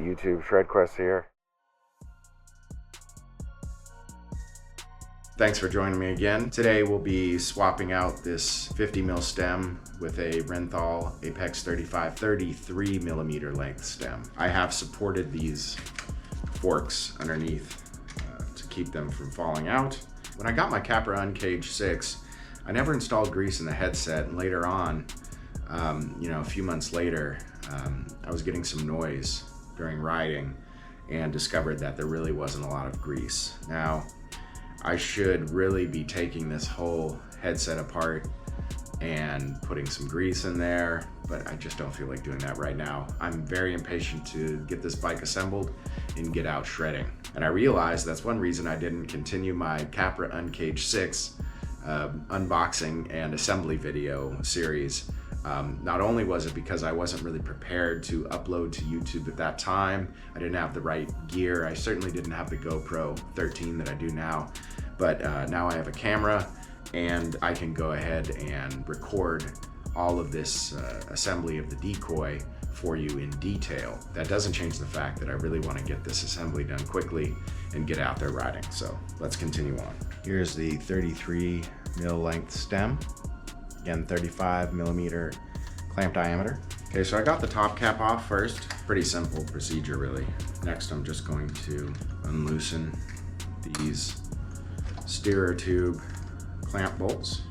YouTube, ShredQuest here. Thanks for joining me again. Today we'll be swapping out this 50mm stem with a Renthal Apex 35 33mm length stem. I have supported these forks underneath to keep them from falling out. When I got my Capra Uncaged 6, I never installed grease in the headset, and later on, a few months later, I was getting some noise during riding and discovered that there really wasn't a lot of grease. Now, I should really be taking this whole headset apart and putting some grease in there, but I just don't feel like doing that right now. I'm very impatient to get this bike assembled and get out shredding. And I realized that's one reason I didn't continue my Capra Uncaged 6 unboxing and assembly video series. Not only was it because I wasn't really prepared to upload to YouTube at that time, I didn't have the right gear. I certainly didn't have the GoPro 13 that I do now, but now I have a camera and I can go ahead and record all of this assembly of the Decoy for you in detail. That doesn't change the fact that I really want to get this assembly done quickly and get out there riding. So let's continue on. Here's the 33mm length stem. Again, 35mm clamp diameter. Okay, so I got the top cap off first. Pretty simple procedure, really. Next, I'm just going to unloosen these steerer tube clamp bolts,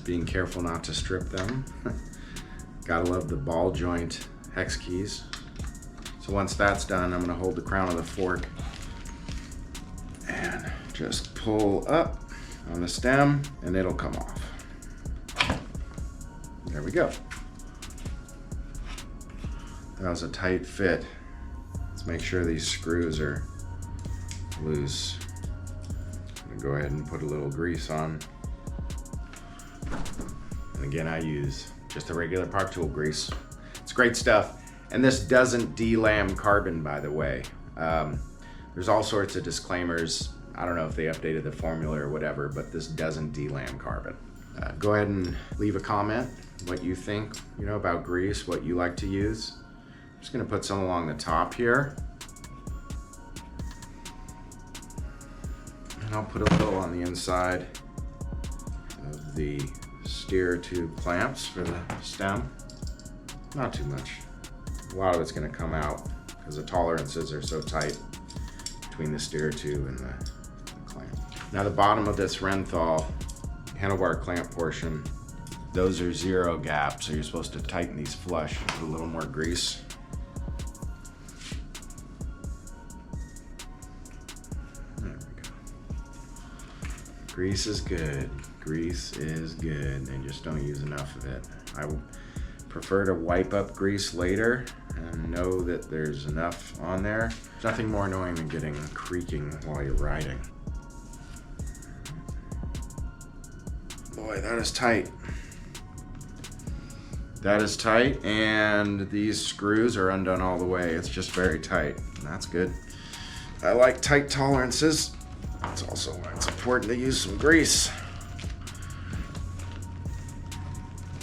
being careful not to strip them. Gotta love the ball joint hex keys. So once that's done, I'm gonna hold the crown of the fork and just pull up on the stem and it'll come off. There we go. That was a tight fit. Let's make sure these screws are loose. I'm gonna go ahead and put a little grease on. And again, I use just a regular Park Tool grease. It's great stuff. And this doesn't delam carbon, by the way. There's all sorts of disclaimers. I don't know if they updated the formula or whatever, but this doesn't delam carbon. Go ahead and leave a comment what you think, about grease, what you like to use. I'm just gonna put some along the top here. And I'll put a little on the inside of the steer tube clamps for the stem. Not too much. A lot of it's gonna come out because the tolerances are so tight between the steer tube and the clamp. Now the bottom of this Renthal handlebar clamp portion, those are 0 gap, so you're supposed to tighten these flush with a little more grease. There we go. Grease is good. Grease is good, and just don't use enough of it. I would prefer to wipe up grease later and know that there's enough on there. There's nothing more annoying than getting creaking while you're riding. Boy, that is tight. That is tight, and these screws are undone all the way. It's just very tight, and that's good. I like tight tolerances. That's also why it's important to use some grease.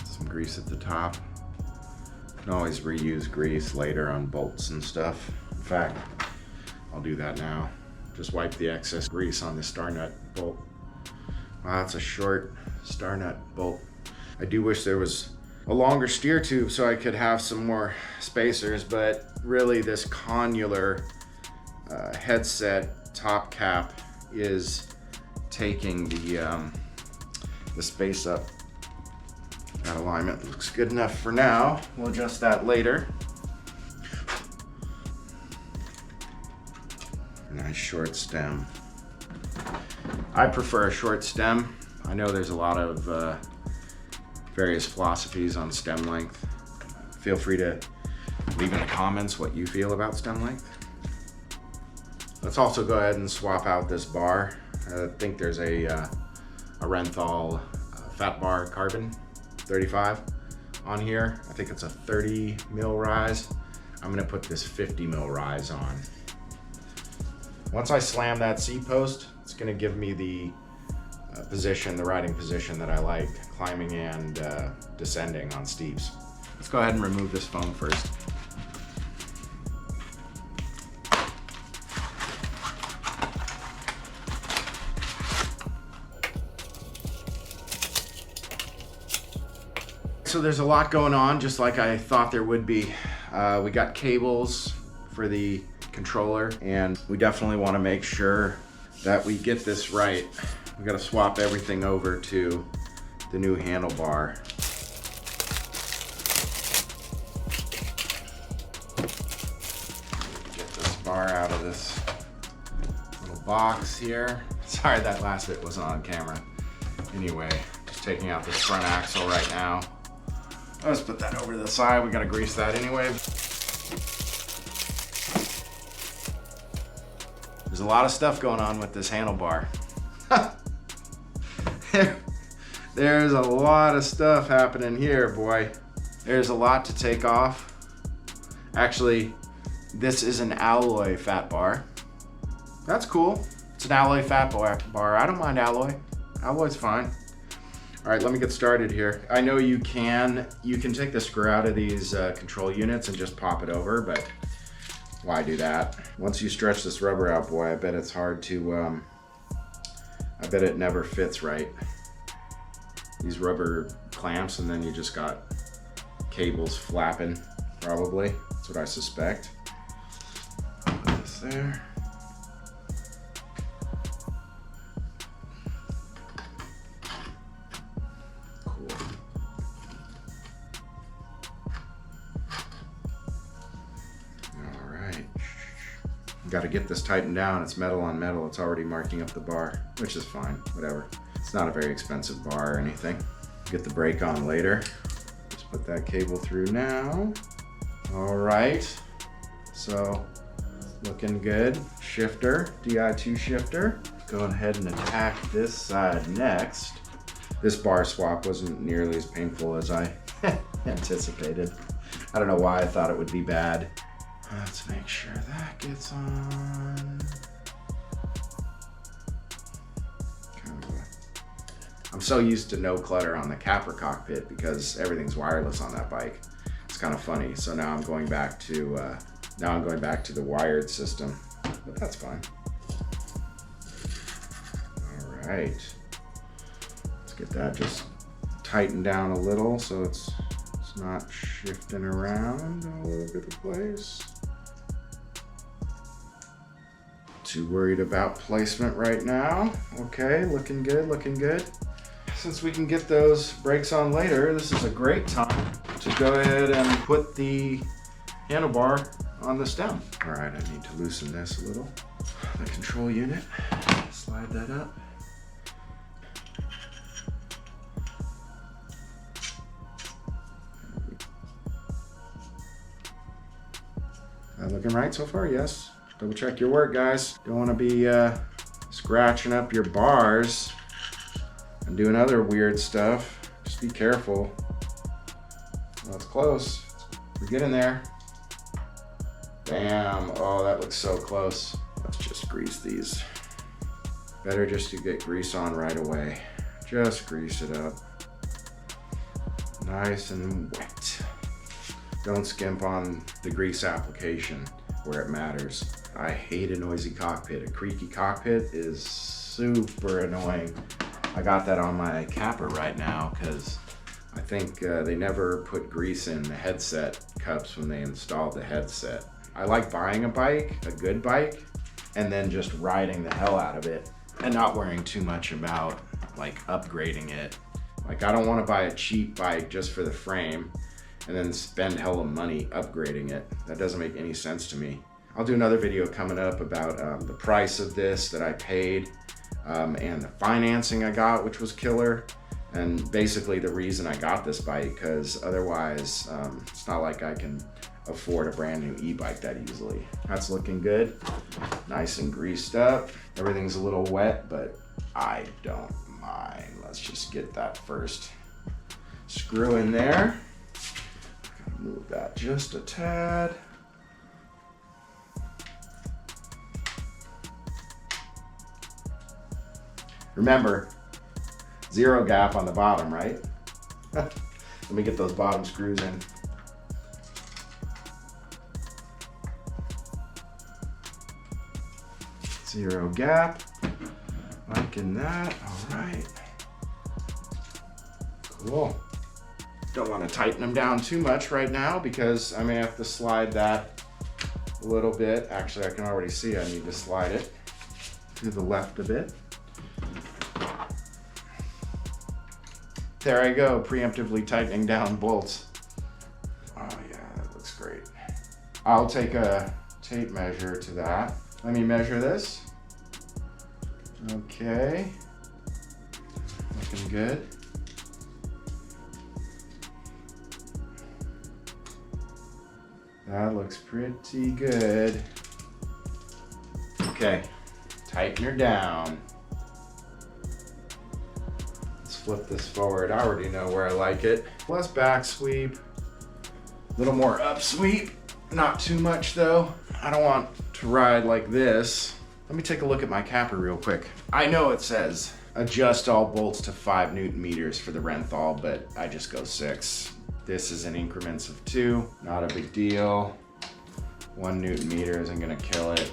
Some grease at the top. You can always reuse grease later on bolts and stuff. In fact, I'll do that now. Just wipe the excess grease on the star nut bolt. Wow, that's a short star nut bolt. I do wish there was a longer steer tube so I could have some more spacers, but really this connular headset top cap is taking the space up. That alignment looks good enough for now. We'll adjust that later. Nice short stem. I prefer a short stem. I know there's a lot of various philosophies on stem length. Feel free to leave in the comments what you feel about stem length. Let's also go ahead and swap out this bar. I think there's a Renthal fat bar carbon 35 on here. I think it's a 30mm rise. I'm gonna put this 50mm rise on. Once I slam that seat post, it's gonna give me the position, the riding position that I like, climbing and descending on steeps. Let's go ahead and remove this foam first. So there's a lot going on, just like I thought there would be. We got cables for the controller, and we definitely want to make sure that we get this right. We got to swap everything over to the new handlebar. Get this bar out of this little box here. Sorry that last bit wasn't on camera. Anyway, just taking out this front axle right now. Let's put that over to the side. We gotta grease that anyway. There's a lot of stuff going on with this handlebar. There's a lot of stuff happening here, boy. There's a lot to take off. Actually, this is an alloy fat bar. That's cool. It's an alloy fat bar. I don't mind alloy. Alloy's fine. All right, let me get started here. I know you can take the screw out of these control units and just pop it over, but why do that? Once you stretch this rubber out, boy, I bet it's hard to, I bet it never fits right. These rubber clamps, and then you just got cables flapping, probably. That's what I suspect. Put this there. Got to get this tightened down. It's metal on metal. It's already marking up the bar, which is fine, whatever. It's not a very expensive bar or anything. Get the brake on later. Just put that cable through now. All right, so looking good. Shifter, DI2 shifter. Go ahead and attack this side next. This bar swap wasn't nearly as painful as I anticipated. I don't know why I thought it would be bad. Let's make sure that gets on. I'm so used to no clutter on the capper cockpit because everything's wireless on that bike. It's kind of funny. So now I'm going back to the wired system, but that's fine. All right, let's get that just tightened down a little so it's not shifting around all over the place. Too worried about placement right now. Okay, looking good, looking good. Since we can get those brakes on later, this is a great time to go ahead and put the handlebar on the stem. All right, I need to loosen this a little. The control unit, slide that up. Looking right so far, yes. Double check your work, guys. Don't want to be scratching up your bars and doing other weird stuff. Just be careful. Well, it's close. We're getting there. Bam. Oh, that looks so close. Let's just grease these. Better just to get grease on right away. Just grease it up. Nice and wet. Don't skimp on the grease application where it matters. I hate a noisy cockpit. A creaky cockpit is super annoying. I got that on my capper right now because I think they never put grease in the headset cups when they installed the headset. I like buying a bike, a good bike, and then just riding the hell out of it and not worrying too much about like upgrading it. Like I don't want to buy a cheap bike just for the frame and then spend hella money upgrading it. That doesn't make any sense to me. I'll do another video coming up about the price of this that I paid and the financing I got, which was killer. And basically the reason I got this bike, because otherwise it's not like I can afford a brand new e-bike that easily. That's looking good. Nice and greased up. Everything's a little wet, but I don't mind. Let's just get that first screw in there. Gotta move that just a tad. Remember, zero gap on the bottom, right? Let me get those bottom screws in. Zero gap, liking that, all right. Cool. Don't want to tighten them down too much right now because I may have to slide that a little bit. Actually, I can already see I need to slide it to the left a bit. There I go, preemptively tightening down bolts. Oh yeah, that looks great. I'll take a tape measure to that. Let me measure this. Okay, looking good. That looks pretty good. Okay, tighten her down. Let's flip this forward. I already know where I like it. Less back sweep, a little more up sweep. Not too much though. I don't want to ride like this. Let me take a look at my capper real quick. I know it says adjust all bolts to 5 Newton meters for the Renthal, but I just go 6. This is in increments of 2, not a big deal. 1 Newton meter isn't gonna kill it.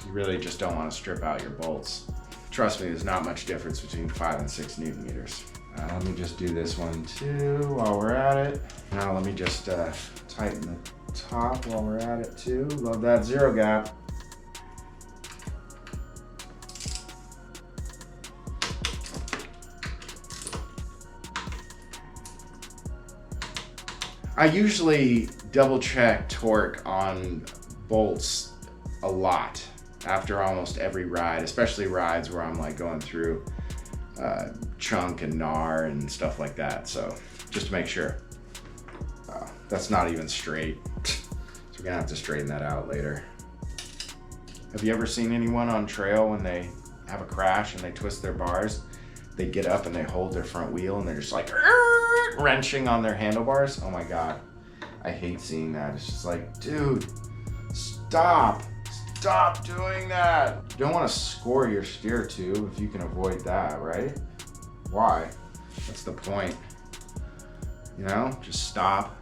You really just don't wanna strip out your bolts. Trust me, there's not much difference between 5 and 6 Newton meters. Let me just do this one too while we're at it. Now let me just tighten the top while we're at it too. Love that zero gap. I usually double check torque on bolts a lot after almost every ride, especially rides where I'm like going through chunk and gnar and stuff like that. So just to make sure. That's not even straight. So we're gonna have to straighten that out later. Have you ever seen anyone on trail when they have a crash and they twist their bars? They get up and they hold their front wheel and they're just like wrenching on their handlebars. Oh my God, I hate seeing that. It's just like, dude, stop doing that. You don't want to score your steer tube if you can avoid that, right? Why? What's the point? You know, just stop,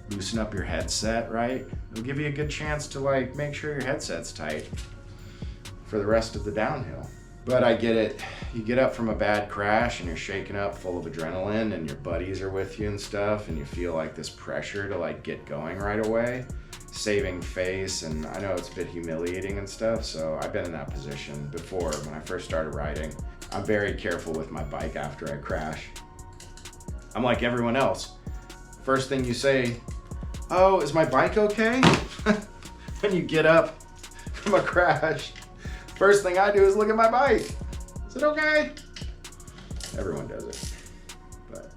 loosen up your headset, right? It'll give you a good chance to like make sure your headset's tight for the rest of the downhill. But I get it. You get up from a bad crash and you're shaken up full of adrenaline and your buddies are with you and stuff and you feel like this pressure to like get going right away, saving face, and I know it's a bit humiliating and stuff, so I've been in that position before when I first started riding. I'm very careful with my bike after I crash. I'm like everyone else. First thing you say, oh, is my bike okay? When you get up from a crash, first thing I do is look at my bike. Is it okay? Everyone does it. But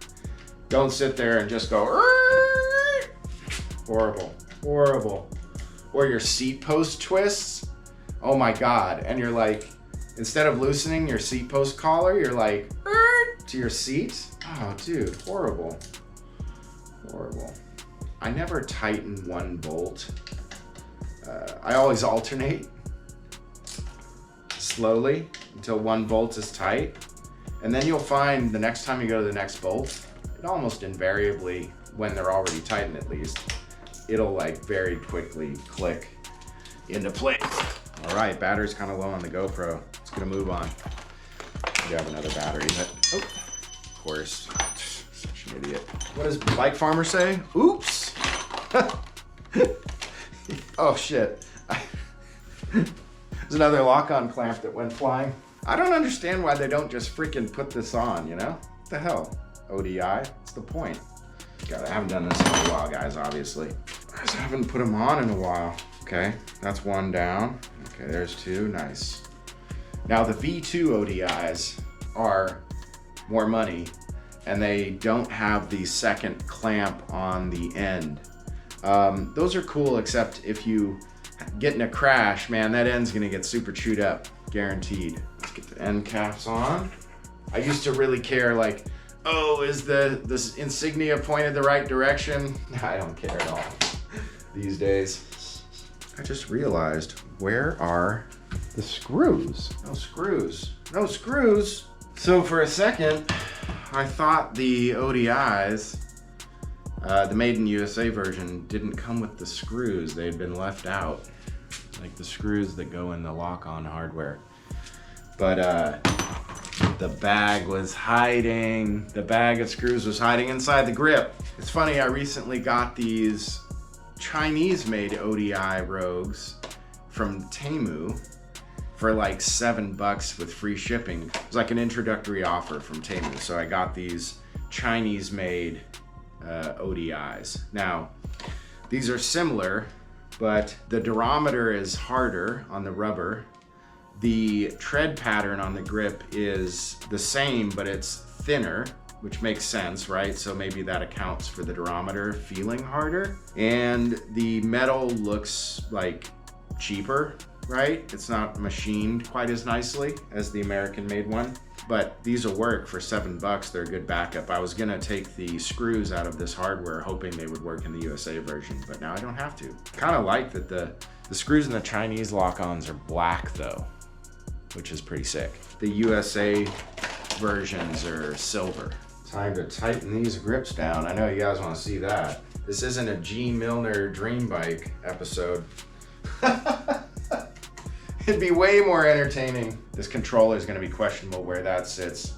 don't sit there and just go, horrible, horrible. Or your seat post twists. Oh my God. And you're like, instead of loosening your seat post collar, you're like, to your seat. Oh, dude, horrible. Horrible. I never tighten one bolt. I always alternate slowly until one bolt is tight. And then you'll find the next time you go to the next bolt, it almost invariably, when they're already tightened at least, it'll like very quickly click into place. All right, battery's kind of low on the GoPro. It's gonna move on. You have another battery, but oh, of course, such an idiot. What does Bike Farmer say? Oops. Oh shit. There's another lock-on clamp that went flying. I don't understand why they don't just freaking put this on, you know? What the hell? ODI, what's the point? God, I haven't done this in a while, guys, obviously. I just haven't put them on in a while. Okay, that's one down. Okay, there's two, nice. Now the V2 ODIs are more money and they don't have the second clamp on the end. Those are cool, except if you get in a crash, man, that end's gonna get super chewed up, guaranteed. Let's get the end caps on. I used to really care, like, oh, is this insignia pointed the right direction? I don't care at all these days. I just realized, where are the screws? No screws, no screws. So for a second, I thought the ODIs, the Made in USA version, didn't come with the screws. They had been left out, like the screws that go in the lock-on hardware. But The bag was hiding. The bag of screws was hiding inside the grip. It's funny, I recently got these Chinese-made ODI Rogues from Temu for like $7 with free shipping. It was like an introductory offer from Temu. So I got these Chinese-made ODIs. Now, these are similar, but the durometer is harder on the rubber. The tread pattern on the grip is the same, but it's thinner, which makes sense, right? So maybe that accounts for the durometer feeling harder. And the metal looks like cheaper, right? It's not machined quite as nicely as the American made one, but these will work for $7. They're a good backup. I was gonna take the screws out of this hardware hoping they would work in the USA version, but now I don't have to. Kind of like that the screws in the Chinese lock-ons are black though, which is pretty sick. The USA versions are silver. Time to tighten these grips down. I know you guys want to see that. This isn't a Gene Milner dream bike episode. It'd be way more entertaining. This controller is going to be questionable where that sits.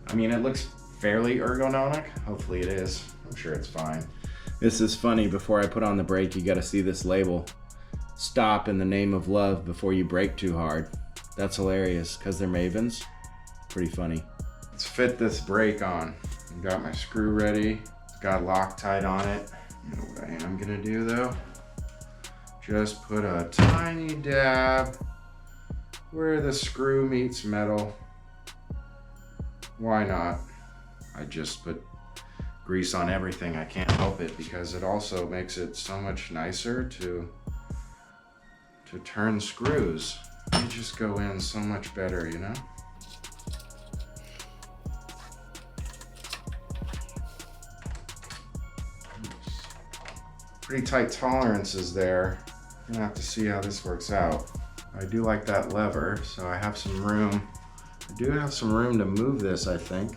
I mean, it looks fairly ergonomic. Hopefully it is. I'm sure it's fine. This is funny. Before I put on the brake, you got to see this label. Stop in the name of love before you brake too hard. That's hilarious because they're Mavens. Pretty funny. Let's fit this brake on. Got my screw ready. It's got Loctite on it. You know what I am gonna do though? Just put a tiny dab where the screw meets metal. Why not? I just put grease on everything. I can't help it because it also makes it so much nicer to turn screws. They just go in so much better, you know? Pretty tight tolerances there. I'm gonna have to see how this works out. I do like that lever, so I have some room. I do have some room to move this, I think.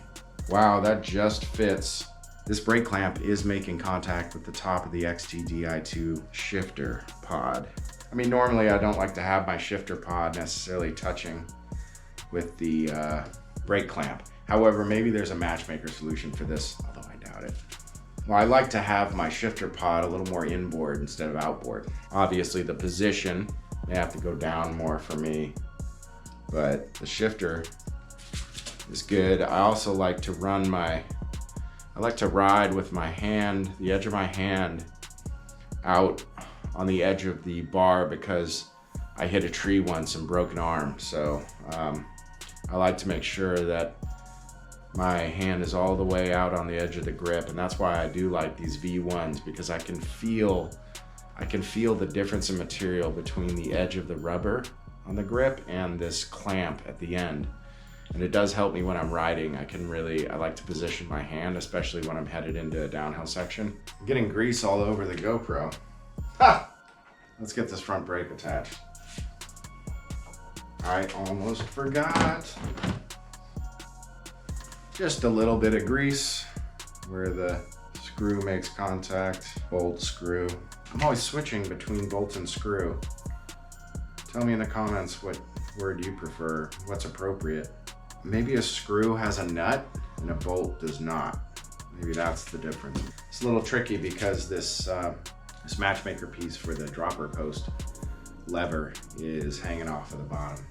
Wow, that just fits. This brake clamp is making contact with the top of the XTDI2 shifter pod. I mean, normally I don't like to have my shifter pod necessarily touching with the brake clamp. However, maybe there's a matchmaker solution for this, although I doubt it. Well, I like to have my shifter pod a little more inboard instead of outboard. Obviously, the position may have to go down more for me, but the shifter is good. I also like to ride with my hand, the edge of my hand, out on the edge of the bar because I hit a tree once and broke an arm. So I like to make sure that my hand is all the way out on the edge of the grip, and that's why I do like these V1s, because I can feel the difference in material between the edge of the rubber on the grip and this clamp at the end. And it does help me when I'm riding. I like to position my hand, especially when I'm headed into a downhill section. I'm getting grease all over the GoPro. Ha! Let's get this front brake attached. I almost forgot. Just a little bit of grease where the screw makes contact, bolt, screw. I'm always switching between bolt and screw. Tell me in the comments what word you prefer, what's appropriate. Maybe a screw has a nut and a bolt does not. Maybe that's the difference. It's a little tricky because this matchmaker piece for the dropper post lever is hanging off of the bottom.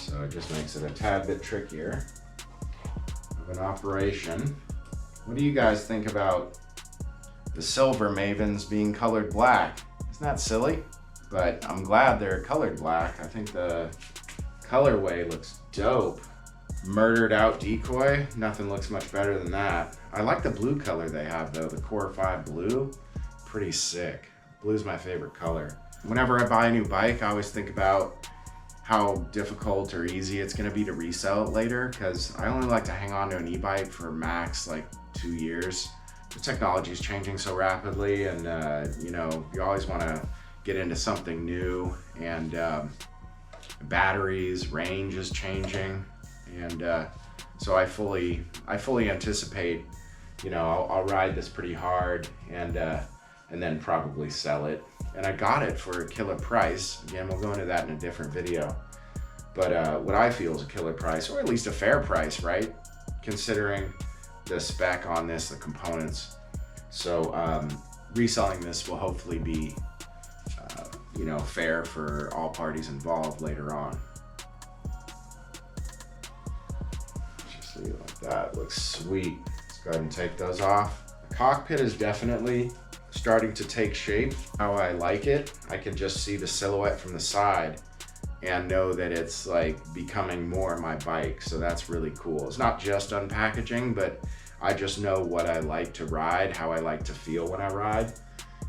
So it just makes it a tad bit trickier of an operation. What do you guys think about the silver Mavens being colored black? Isn't that silly? But I'm glad they're colored black. I think the colorway looks dope. Murdered out Decoy, nothing looks much better than that. I like the blue color they have though, the Core 5 blue. Pretty sick. Blue's my favorite color. Whenever I buy a new bike, I always think about how difficult or easy it's gonna be to resell it later, because I only like to hang on to an e-bike for max like 2 years. The technology is changing so rapidly, and you know, you always wanna get into something new, and batteries, range is changing, and so I fully anticipate, you know, I'll ride this pretty hard and then probably sell it. And I got it for a killer price. Again, we'll go into that in a different video. but what I feel is a killer price, or at least a fair price, right? Considering the spec on this, the components. So reselling this will hopefully be, you know, fair for all parties involved later on. Just leave it like that. Looks sweet. Let's go ahead and take those off. The cockpit is definitely starting to take shape how I like it. I can just see the silhouette from the side and know that it's like becoming more my bike. So that's really cool. It's not just unpackaging, but I just know what I like to ride, how I like to feel when I ride.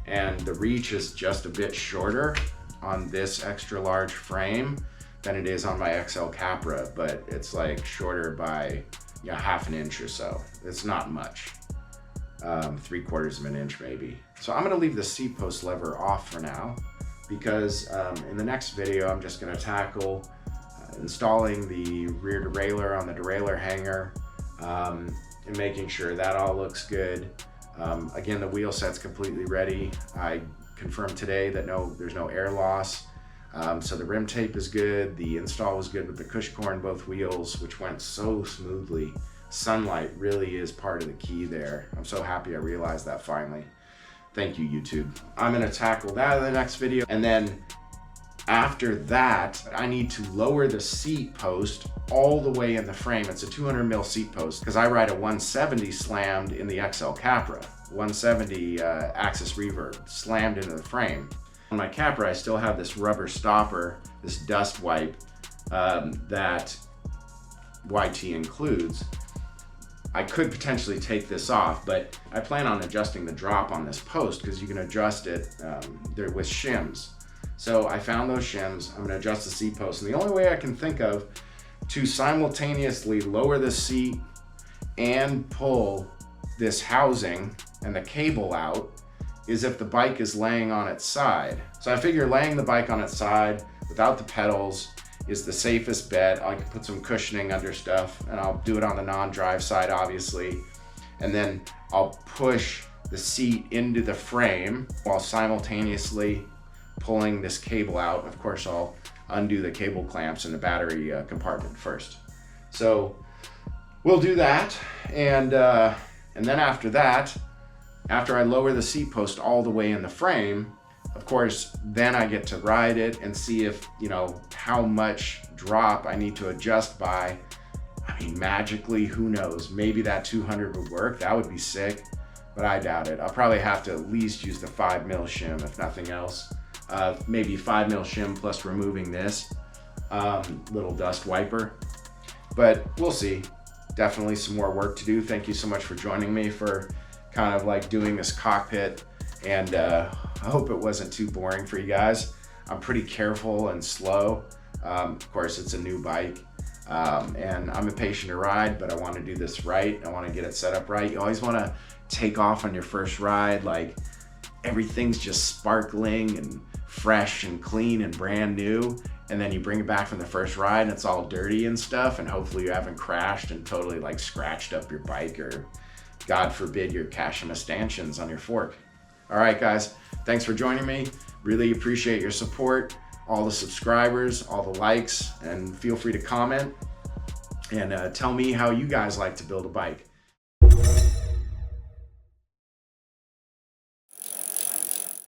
And the reach is just a bit shorter on this extra large frame than it is on my XL Capra, but it's like shorter by, you know, half an inch or so. It's not much, 3/4 of an inch maybe. So I'm gonna leave the seat post lever off for now, because in the next video, I'm just gonna tackle installing the rear derailleur on the derailleur hanger, and making sure that all looks good. Again, the wheel set's completely ready. I confirmed today that there's no air loss. So the rim tape is good. The install was good with the cush core in both wheels, which went so smoothly. Sunlight really is part of the key there. I'm so happy I realized that finally. Thank you, YouTube. I'm gonna tackle that in the next video. And then after that, I need to lower the seat post all the way in the frame. It's a 200 mil seat post because I ride a 170 slammed in the XL Capra. 170 axis reverb slammed into the frame. On my Capra, I still have this rubber stopper, this dust wipe that YT includes. I could potentially take this off, but I plan on adjusting the drop on this post because you can adjust it there with shims. So I found those shims. I'm gonna adjust the seat post. And the only way I can think of to simultaneously lower the seat and pull this housing and the cable out is if the bike is laying on its side. So I figure laying the bike on its side without the pedals is the safest bet. I can put some cushioning under stuff, and I'll do it on the non-drive side, obviously. And then I'll push the seat into the frame while simultaneously pulling this cable out. Of course, I'll undo the cable clamps in the battery compartment first. So we'll do that. And then after that, after I lower the seat post all the way in the frame, of course, then I get to ride it and see if, you know, how much drop I need to adjust by. I mean, magically, who knows? Maybe that 200 would work. That would be sick, but I doubt it. I'll probably have to at least use the 5 mil shim, if nothing else. Maybe 5 mil shim plus removing this little dust wiper, but we'll see. Definitely some more work to do. Thank you so much for joining me for kind of like doing this cockpit, and I hope it wasn't too boring for you guys. I'm pretty careful and slow. Of course, it's a new bike, and I'm impatient to ride, but I want to do this right. I want to get it set up right. You always want to take off on your first ride like everything's just sparkling and fresh and clean and brand new, and then you bring it back from the first ride and it's all dirty and stuff, and hopefully you haven't crashed and totally like scratched up your bike, or God forbid your Kashima stanchions on your fork. All right, guys, thanks for joining me. Really appreciate your support, all the subscribers, all the likes, and feel free to comment and tell me how you guys like to build a bike.